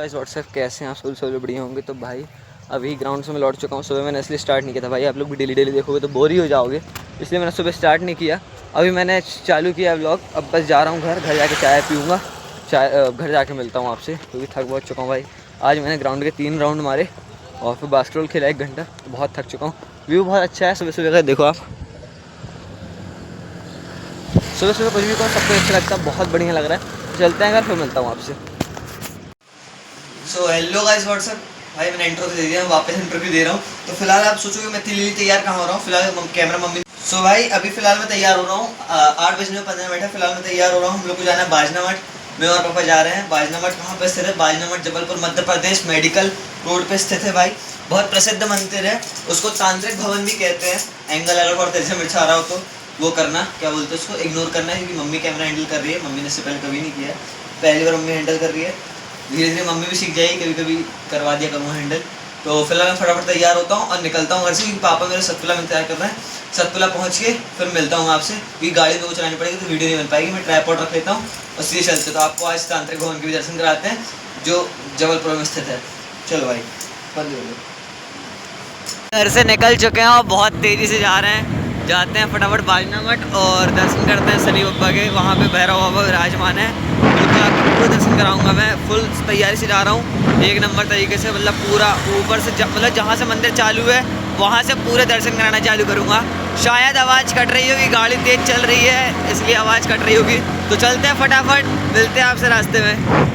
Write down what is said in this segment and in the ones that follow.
Guys WhatsApp कैसे हैं आप सब बढ़िया होंगे। तो भाई अभी ग्राउंड से मैं लौट चुका हूँ। सुबह मैंने इसलिए स्टार्ट नहीं किया था भाई, आप लोग भी डेली देखोगे तो बोर ही हो जाओगे, इसलिए मैंने सुबह स्टार्ट नहीं किया। अभी मैंने चालू किया व्लॉग, अब बस जा रहा हूँ घर जाके चाय पीऊँगा। घर जाके मिलता हूँ आपसे क्योंकि थक बहुत चुका हूँ भाई। आज मैंने ग्राउंड के 3 राउंड मारे और फिर बास्केटबॉल खेला 1 घंटा, बहुत थक चुका हूँ। व्यू बहुत अच्छा है, सुबह सुबह का देखो आप। सुबह सुबह कुछ भी करो सबको अच्छा लगता है, बहुत बढ़िया लग रहा है। चलते हैं घर, फिर मिलता हूँ आपसे। So hello guys what's up. भाई मैंने इंट्रो तो दे दिया, मैं वापस इंटरव्यू दे रहा हूँ। तो फिलहाल आप सोचोगे मैं तिल्ली तैयार कहाँ हो रहा हूँ, फिलहाल कैमरा मम्मी। सो भाई अभी फिलहाल मैं तैयार हो रहा हूँ, 8 बजने में 15 मिनट है। फिलहाल मैं तैयार हो रहा हूँ, हम लोग को जाना है बाजना मठ। मैं और पापा जा रहे हैं। बाजना मठ कहाँ पे स्थित है? बाजना मठ जबलपुर मध्य प्रदेश मेडिकल रोड पे स्थित है भाई। बहुत प्रसिद्ध मंदिर है, उसको तांत्रिक भवन भी कहते हैं। एंगल अगर बहुत तेज से मिर्चा आ रहा हो तो वो करना, क्या बोलते हैं उसको, इग्नोर करना है, क्योंकि मम्मी कैमरा हैंडल कर रही है। मम्मी ने इससे पहले कभी नहीं किया है, पहली बार मम्मी हैंडल कर रही है। धीरे धीरे मम्मी भी सीख जाएगी, कभी कभी करवा दिया करूँगा हैंडल। तो फिलहाल मैं फटाफट तैयार होता हूँ और निकलता हूँ घर से, क्योंकि पापा मेरे सतपुला में इंतजार कर रहे हैं। सतपुला पहुँच के फिर मिलता हूँ आपसे, क्योंकि गाड़ी मेरे को चलानी पड़ेगी तो वीडियो नहीं बन पाएगी। मैं ट्राइपॉड रख लेता हूँ और सीधे चलते। तो आपको आज तांत्रिक भवन के भी दर्शन कराते हैं जो जबलपुर में स्थित है। चलो भाई बंद हो गए। घर से निकल चुके हैं और बहुत तेज़ी से जा रहे हैं। जाते हैं फटाफट बाजना मठ और दर्शन करते हैं शनि बाबा के। वहाँ पे भैरव बाबा विराजमान है, बिल्कुल आपको पूरा दर्शन कराऊंगा। मैं फुल तैयारी से जा रहा हूँ, 1 नंबर तरीके से, मतलब पूरा ऊपर से मतलब जहाँ से मंदिर चालू है वहाँ से पूरे दर्शन कराना चालू करूँगा। शायद आवाज़ कट रही होगी, गाड़ी तेज़ चल रही है इसलिए आवाज़ कट रही होगी। तो चलते हैं फटाफट, मिलते हैं आपसे रास्ते में।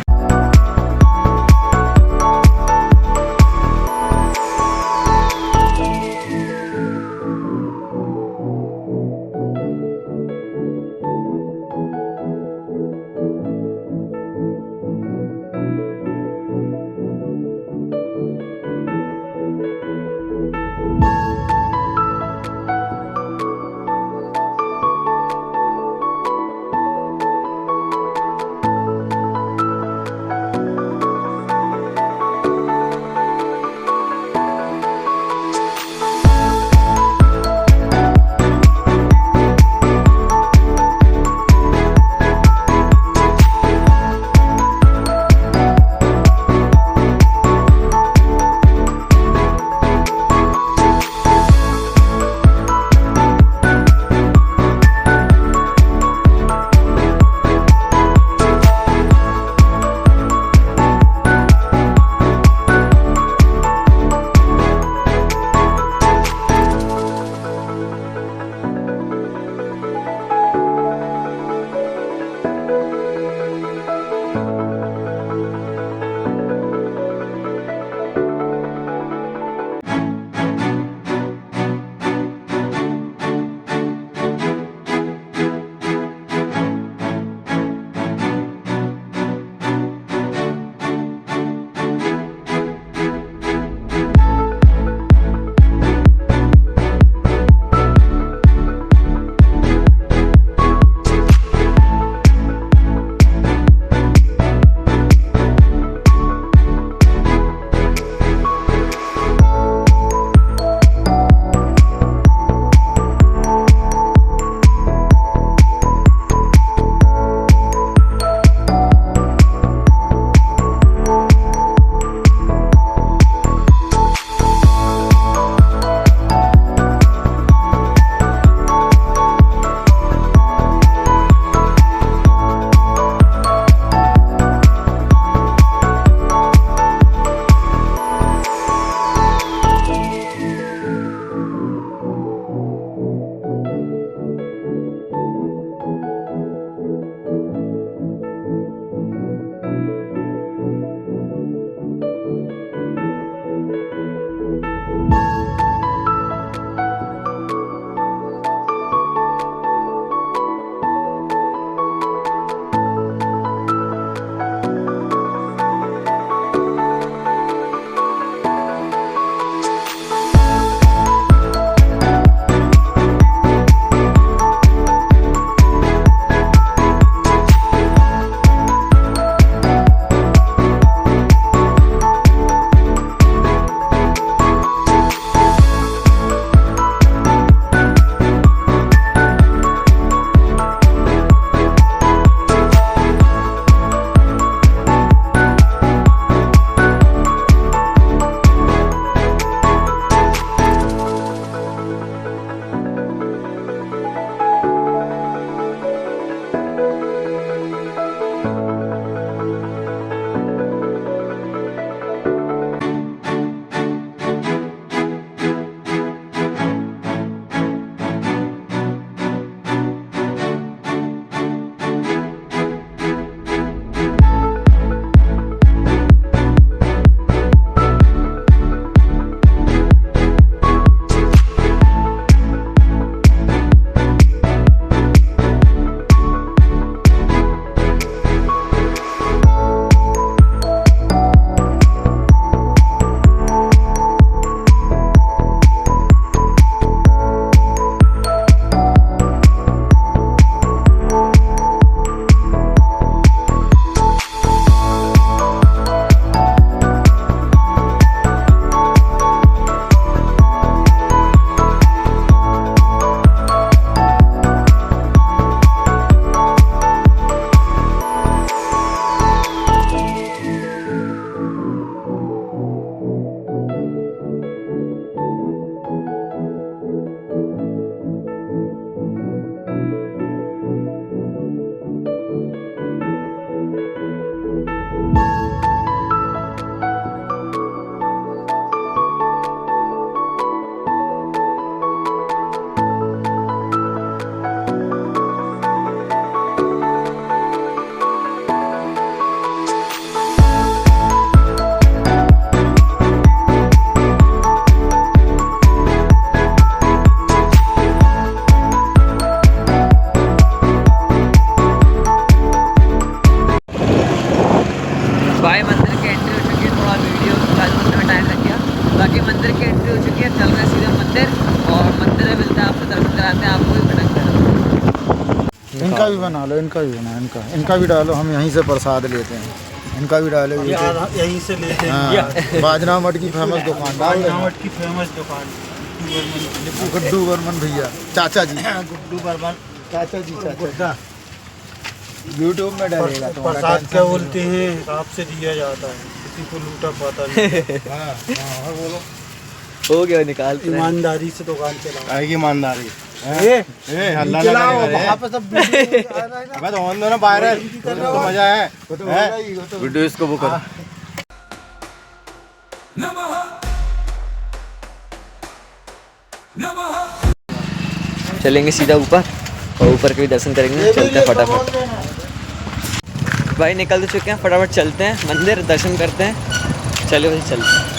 भाई मंदिर की एंट्री हो चुकी है, थोड़ा वीडियो मंदिर में टाइम लग गया। बाकी मंदिर की एंट्री हो चुकी है, चल रहे हैं सीधे मंदिर और मंदिर में मिलता है आपसे, दर्शन कराते हैं आपको भी भटक कर। इनका भी बना लो, इनका भी बना, इनका भी डालो, हम यहीं से प्रसाद लेते हैं, इनका भी डालो, यहीं से लेते हैं। हाँ, बाजना मठ की फेमस दुकान, बाजना मठ की फेमस दुकान गुड्डू बर्मन भैया, चाचा जी, गुड्डू बर्मन चाचा जी, चाचा यूट्यूब में डालेगा। प्रसाद क्या बोलते हैं, आपसे दिया जाता है, किसी को लूटा पाता नहीं। हाँ, बोलो हो गया, निकाल ईमानदारी से दुकान चलाओ। आएगी ईमानदारी। हल्ला चलाओ वहाँ पे सब अबे तो ऑन दो ना वायरल, तो मजा है। वीडियो इसको वो करो। चलेंगे सीधा ऊपर और ऊपर के भी दर्शन करेंगे। चलते हैं फटाफट भाई, निकल तो चुके हैं, फटाफट चलते हैं मंदिर, दर्शन करते हैं। चलो भाई चलते हैं।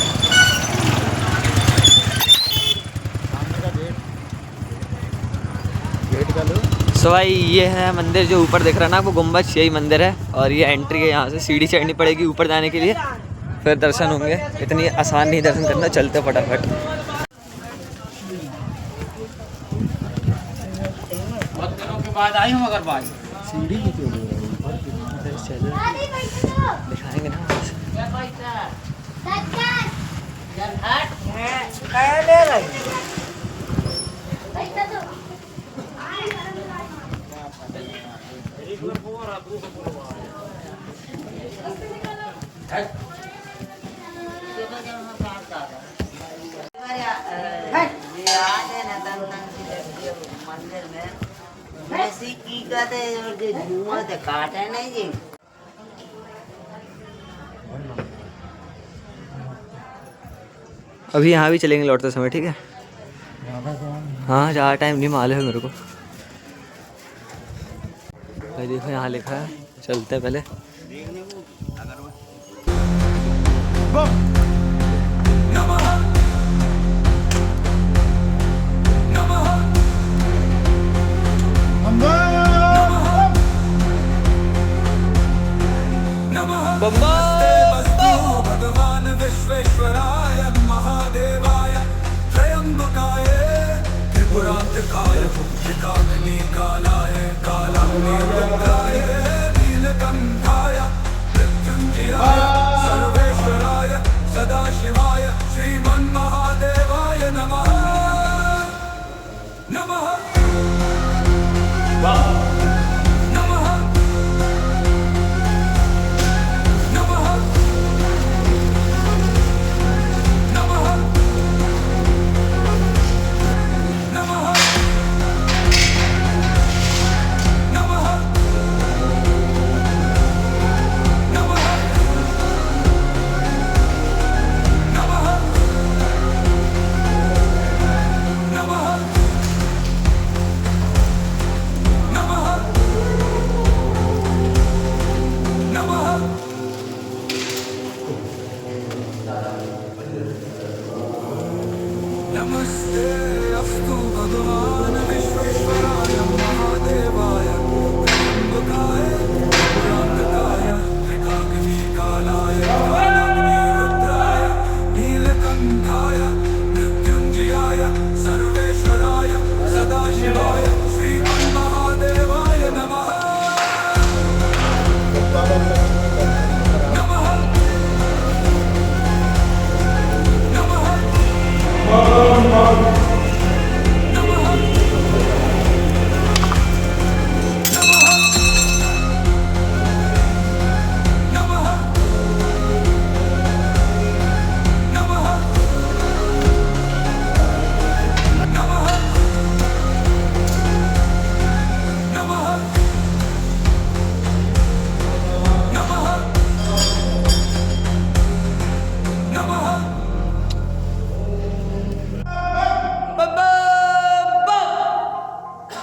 सो भाई ये है मंदिर जो ऊपर दिख रहा है ना, वो गुम्बद, यही मंदिर है। और ये एंट्री है, यहाँ से सीढ़ी चढ़नी पड़ेगी ऊपर जाने के लिए, फिर दर्शन होंगे। इतनी आसान नहीं दर्शन करना, चलते फटाफट। बाद आई हूँ अगर बात सीढ़ी की क्यों दिखाएंगे ना। मंदिर में ऐसी की कहते और जो झूमर ते काटे नहीं जी। अभी यहाँ भी चलेंगे लौटते समय, ठीक है? हाँ, ज़्यादा टाइम नहीं मालूम है मेरे को। भाई देखो यहाँ लिखा है, चलते हैं पहले। भगवान विश्वेश्वराय महादेवाय त्रयंबकाय त्रिपुरांतकाय त्रिकाग्नि कालाय कालाग्नि रुद्राय नीलकंठाय मृत्युंजयाय सर्वेश्वराय सदाशिवाय श्रीमन्महादेवाय नमः नमः। नमस्ते अस्तु भगवान विश्वेश्वराय महादेवाय त्र्यंबकाय त्रिपुरांतकाय त्रिकाग्नि कालाय कालाग्नि रुद्राय नीलकंठाय मृत्युंजयाय सर्वेश्वराय सदाशिवाय श्रीमन्महादेवाय नमः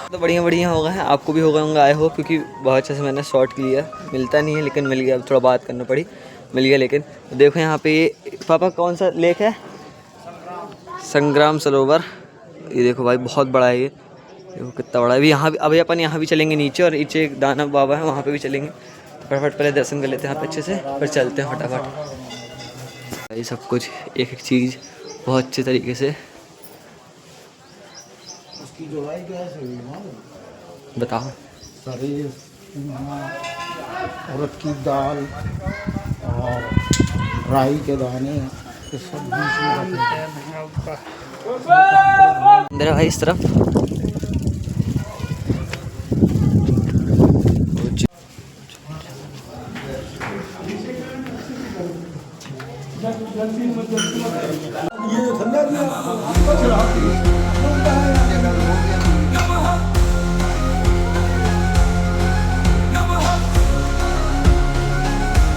तो बढ़िया बढ़िया हो गए हैं, आपको भी हो गए होंगे आए हो, क्योंकि बहुत अच्छे से मैंने शॉट लिया, मिलता नहीं है लेकिन मिल गया। अब थोड़ा बात करना पड़ी, मिल गया। लेकिन देखो यहाँ पे ये पापा कौन सा लेक है? संग्राम सरोवर। ये देखो भाई बहुत बड़ा है, ये देखो कितना बड़ा है। अभी यहाँ भी, अभी अपन यहाँ भी चलेंगे नीचे, और नीचे एक दानव बाबा है, वहाँ पे भी चलेंगे। फटाफट पहले दर्शन कर लेते हैं यहाँ पे अच्छे से, फिर चलते हैं फटाफट। भाई सब कुछ एक एक चीज़ बहुत अच्छे तरीके से उसकी जोड़ाई कैसे हुई बताओ। शरीर, उड़द की दाल और राई के दाने, ये सब बीच में रखे हैं। अंदर है भाई इस तरफ।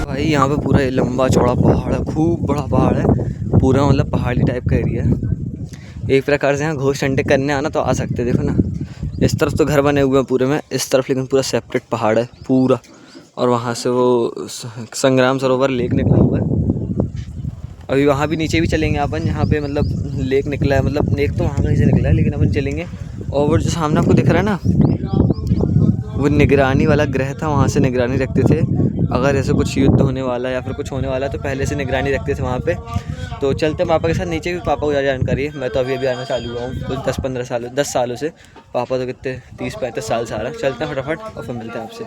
भाई यहाँ पे पूरा ये लंबा चौड़ा पहाड़ है, खूब बड़ा पहाड़ है पूरा, मतलब पहाड़ी टाइप का एरिया है। एक प्रकार से यहाँ घोष अंडे करने आना तो आ सकते हैं। देखो ना इस तरफ तो घर बने हुए हैं पूरे में, इस तरफ लेकिन पूरा सेपरेट पहाड़ है पूरा। और वहाँ से वो संग्राम सरोवर लेक निकला हुआ है। अभी वहाँ भी नीचे भी चलेंगे अपन, यहाँ पे मतलब लेक निकला है, मतलब लेक तो वहाँ कहीं से निकला है, लेकिन अपन चलेंगे। और वो जो सामने आपको दिख रहा है ना, वो निगरानी वाला ग्रह था, वहाँ से निगरानी रखते थे। अगर ऐसे कुछ युद्ध होने वाला है या फिर कुछ होने वाला है तो पहले से निगरानी रखते थे वहाँ पे। तो चलते पापा के साथ नीचे भी, पापा को ज़्यादा जानकारी है, मैं तो अभी आना चालू हुआ हूँ कुछ 10 सालों से। पापा तो कितने 30-35 साल से आ रहा है। चलते हैं फटाफट और फिर मिलते हैं आपसे।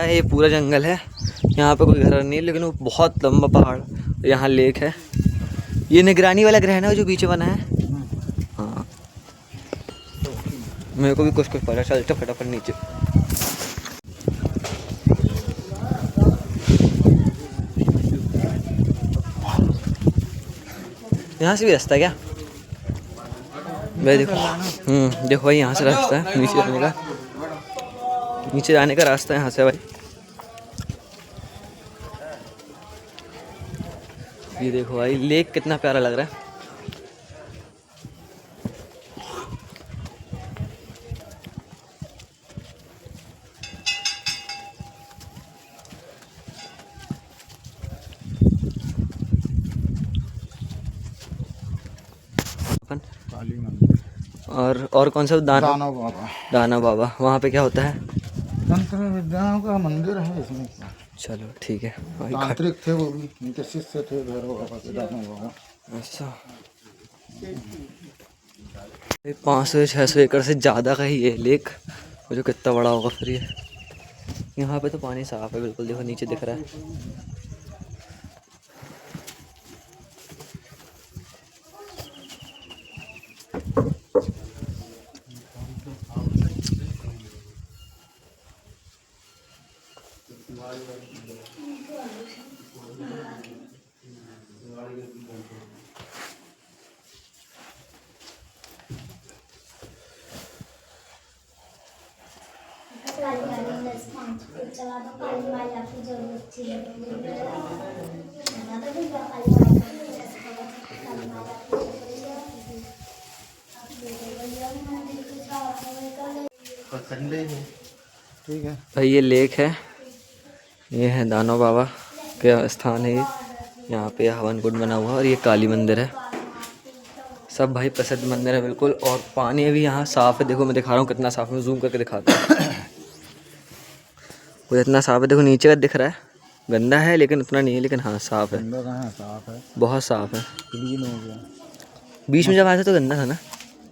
ये पूरा जंगल है, यहाँ पे कोई घर नहीं है, लेकिन वो बहुत लंबा पहाड़, यहाँ लेक है। ये निगरानी वाला ग्रह है ना जो पीछे बना है। हाँ मेरे को भी कुछ पता। चलते फटाफट नीचे। यहाँ से भी रास्ता है क्या भाई? देखो देखो भाई यहाँ से रास्ता है नीचे जाने का, नीचे जाने का रास्ता है यहाँ से भाई। ये देखो भाई लेक कितना प्यारा लग रहा है। काली मंदिर और कौन सा? दाना बाबा। दाना बाबा। वहाँ पे क्या होता है? तंत्र विद्याओं का मंदिर है इसमें। चलो ठीक है। तांत्रिक थे वो भी, उनके शिष्य थे भैरव बाबा के, दाना बाबा। अच्छा 500-600 एकड़ से ज़्यादा का ही ये लेक, वो जो कितना बड़ा होगा फिर ये। यहाँ पे तो पानी साफ है बिल्कुल, देखो नीचे दिख रहा है। ठीक है भाई ये लेक है, ये है दानो बाबा का स्थान है ये। यहाँ पे हवन कुंड बना हुआ है और ये काली मंदिर है। सब भाई प्रसिद्ध मंदिर है बिल्कुल। और पानी भी यहाँ साफ़ है, देखो मैं दिखा रहा हूँ कितना साफ़ है, जूम करके दिखाता हूँ। वो इतना साफ़ है, देखो नीचे का दिख रहा है, गंदा है लेकिन उतना नहीं है, लेकिन हाँ साफ़ है, गंदा कहाँ है, साफ है, बहुत साफ़ है। क्लीन हो गया। बीच में जब आया था तो गंदा था ना।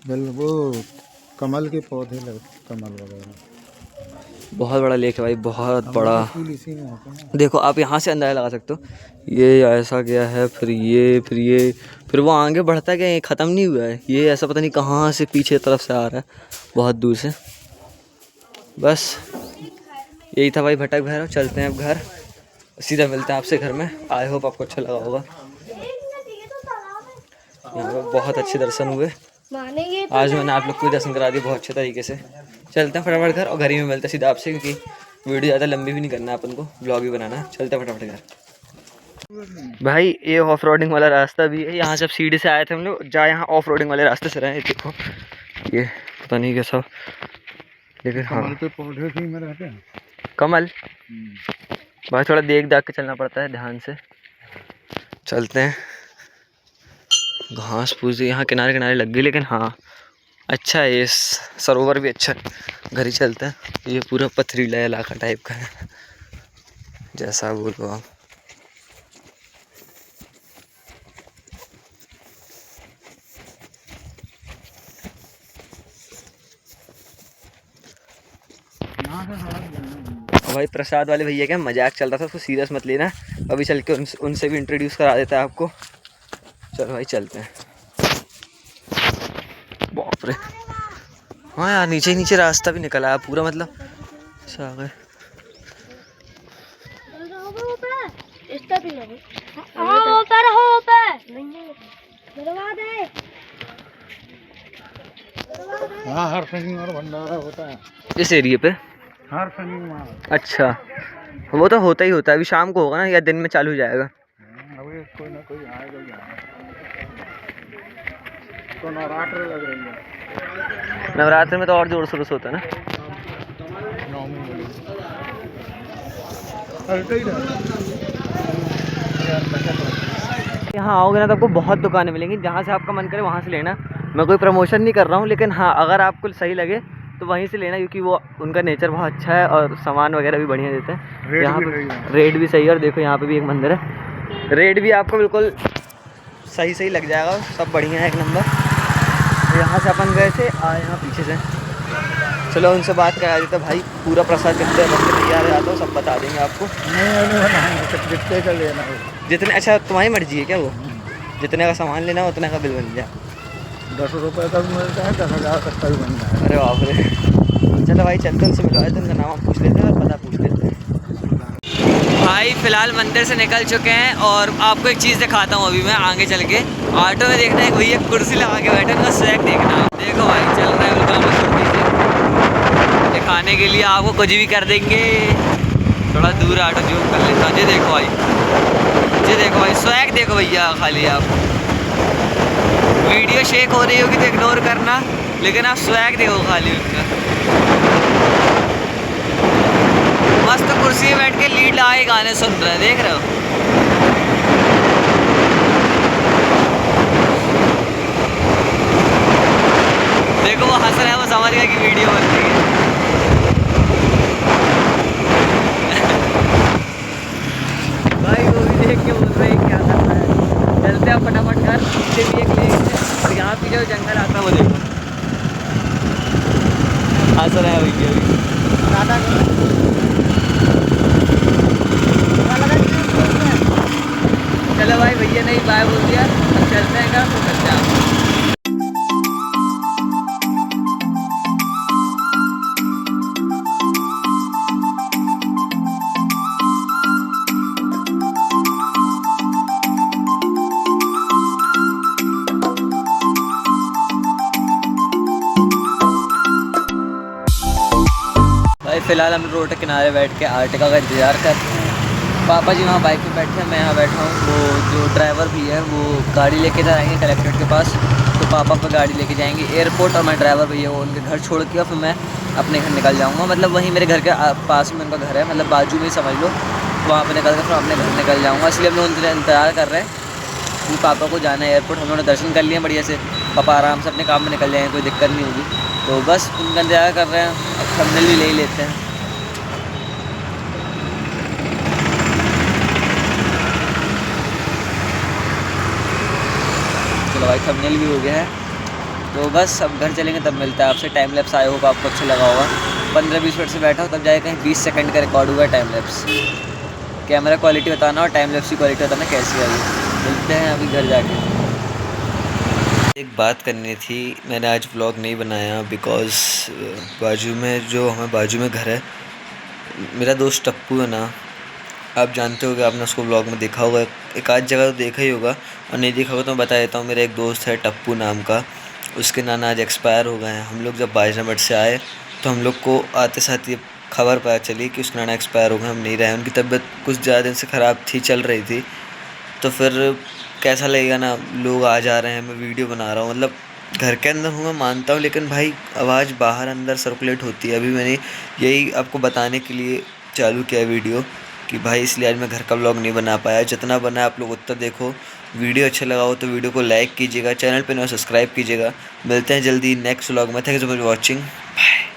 वो कमल के पौधे लगे, कमल वगैरह। बहुत बड़ा लेक है भाई, बहुत बड़ा। फूल इसी में होते हैं। देखो आप यहाँ से अंदाजा लगा सकते हो, ये ऐसा गया है, फिर ये, फिर वो आगे बढ़ता गया, ये ख़त्म नहीं हुआ है, ये ऐसा पता नहीं कहाँ से पीछे तरफ से आ रहा है, बहुत दूर से। बस यही था भाई भटक भैरव। चलते हैं अब घर, सीधा मिलते हैं आपसे घर में। आई होप आपको अच्छा लगा होगा। यहाँ पर बहुत अच्छे दर्शन हुए आज, मैंने आप लोग को दर्शन करा दिए बहुत अच्छे तरीके से। चलते हैं फटाफट घर, और घर ही में मिलते हैं सीधा आपसे, क्योंकि वीडियो ज़्यादा लंबी भी नहीं करना है अपन को, ब्लॉग भी बनाना है। चलते हैं फटाफट घर। भाई ये ऑफ रोडिंग वाला रास्ता भी है, यहाँ से सीढ़ी से आए थे हम लोग, जहाँ यहाँ ऑफ रोडिंग वाले रास्ते से रहे। देखो ये पता नहीं कैसा, लेकिन हाँ कमल के पौधे भी में रहते हैं। कमल भाई थोड़ा देख दाख के चलना पड़ता है, ध्यान से चलते हैं। घास फूस यहाँ किनारे किनारे लग गई, लेकिन हाँ अच्छा है, ये सरोवर भी अच्छा है। घर ही चलते हैं। ये पूरा पथरीला इलाका टाइप का है, जैसा बोलो आप। भाई प्रसाद वाले भैया क्या मजाक चल रहा था, उसको सीरियस मत लेना। अभी चल के उनसे भी इंट्रोड्यूस करा देता है आपको। चलो भाई चलते हैं। बाप रे, हाँ यार नीचे ही नीचे रास्ता भी निकला है पूरा, मतलब अच्छा आ गए। हाँ हर शनिवार भंडारा होता है इस एरिया पे। हर शनिवार। अच्छा वो तो होता ही होता है। अभी शाम को होगा ना या दिन में चालू हो जाएगा? अभी कोई ना कोई आएगा ही आएगा। तो नवरात्र लग रही है। नवरात्र में तो और जोर शोर से होता है ना। यहाँ आओगे ना तो आपको बहुत दुकानें मिलेंगी, जहाँ से आपका मन करे वहाँ से लेना। मैं कोई प्रमोशन नहीं कर रहा हूँ, लेकिन हाँ अगर आपको सही लगे तो वहीं से लेना, क्योंकि वो उनका नेचर बहुत अच्छा है और सामान वगैरह भी बढ़िया देते हैं। यहाँ पे रेट भी सही है। और देखो यहाँ पे भी एक मंदिर है, रेट भी आपको बिल्कुल सही लग जाएगा, सब बढ़िया है एक नंबर। यहाँ से अपन गए थे आए यहाँ पीछे से। चलो उनसे बात करा देते भाई, पूरा प्रसाद कितने वक्त तैयार आता हो सब बता देंगे आपको। जितने का लेना हो जितने, अच्छा तुम्हारी मर्जी है क्या वो? जितने का सामान लेना हो उतने का बिल बन जाए। 10 रुपये का भी मिलता है, 10,000 तक का भी बनता है। अरे बाप रे। चलो भाई चलते उनसे मिलवाए थे, उनका नाम पूछ लेते हैं और पता पूछ लेते हैं। भाई फ़िलहाल मंदिर से निकल चुके हैं और आपको एक चीज़ दिखाता हूँ अभी मैं आगे चल के। ऑटो में देखना है भैया कुर्सी लगा के बैठे, उनका स्वैग देखना। देखो भाई चल रहा है बिल्कुल से दिखाने के लिए, आपको कुछ भी कर देंगे। थोड़ा दूर ऑटो जूम कर लेता हूँ। ये देखो भाई, ये देखो भाई स्वैग देखो भैया। खाली आप वीडियो शेक हो रही होगी तो इग्नोर करना, लेकिन आप स्वैग देखो खाली उनका। मस्त कुर्सी में बैठ के लीड लगाए गाने सुन रहे हैं, देख रहे हो। देखो वो हंस रहे हैं, वो समझ गया कि वीडियो बन रही है। भाई वो भी देख के बोल रहे हैं क्या करना है। चलते हैं फटाफट घर, पीछे भी एक लेक है और यहाँ पीछे जो जंगल आता है वो देखो। हंस रहे हैं भैया भी। चलो भाई भैया नहीं बाय बोल दिया, अब चलते हैं क्या तो करते हैं। भाई फ़िलहाल हम रोड के किनारे बैठ के आर्टिका का इंतज़ार कर रहे हैं। पापा जी वहाँ बाइक पे बैठे हैं, मैं यहाँ बैठा हूँ। वो जो ड्राइवर भी है वो गाड़ी लेके जाएंगे कलेक्ट्रेट के पास, तो पापा पर गाड़ी लेके जाएंगे एयरपोर्ट, और मैं ड्राइवर भैया वो उनके घर छोड़ के फिर मैं अपने घर निकल जाऊँगा। मतलब वहीं मेरे घर के पास में उनका घर है, मतलब बाजू में ही समझ लो। तो वहाँ पर निकल कर फिर अपने घर निकल जाऊँगा। इसलिए हम लोग उनसे इंतज़ार कर रहे हैं कि पापा को जाना है एयरपोर्ट। हम लोगों ने दर्शन कर लिए बढ़िया से, पापा आराम से अपने काम में निकल जाएंगे, कोई दिक्कत नहीं होगी। तो बस उनका इंतज़ार कर रहे हैं। अब थंबनेल भी ले ही लेते हैं। चलो भाई थंबनेल भी हो गया है, तो बस अब घर चलेंगे तब मिलता है आपसे। टाइम लैप्स आया होगा, आपको अच्छा लगा होगा। 15-20 मिनट से बैठा हूँ, तब जाए कहीं 20 सेकंड का रिकॉर्ड हुआ टाइम लैप्स। कैमरा क्वालिटी बताना और टाइम लैप्स की क्वालिटी बताना कैसी आई। मिलते हैं अभी घर जाके। एक बात करनी थी, मैंने आज व्लॉग नहीं बनाया बिकॉज़ बाजू में जो हमें बाजू में घर है, मेरा दोस्त टप्पू है ना, आप जानते होगे, आपने उसको व्लॉग में देखा होगा, एक आध जगह तो देखा ही होगा, और नहीं देखा होगा तो मैं बता देता हूँ। मेरा एक दोस्त है टप्पू नाम का, उसके नाना आज एक्सपायर हो गए हैं। हम लोग जब बाजनामठ से आए तो हम लोग को आते साथ ये खबर पता चली कि उसके नाना एक्सपायर हो गए, हम नहीं रहे। उनकी तबीयत कुछ ज़्यादा दिन से ख़राब थी, चल रही थी, तो फिर कैसा लगेगा ना, लोग आ जा रहे हैं, मैं वीडियो बना रहा हूँ, मतलब घर के अंदर हूँ मैं मानता हूँ, लेकिन भाई आवाज़ बाहर अंदर सर्कुलेट होती है। अभी मैंने यही आपको बताने के लिए चालू किया वीडियो कि भाई इसलिए आज मैं घर का व्लॉग नहीं बना पाया। जितना बना है आप लोग उतना देखो। वीडियो अच्छा लगा हो तो वीडियो को लाइक कीजिएगा, चैनल पे नया सब्सक्राइब कीजिएगा। मिलते हैं जल्दी नेक्स्ट व्लॉग में। Thank you so much watching, bye.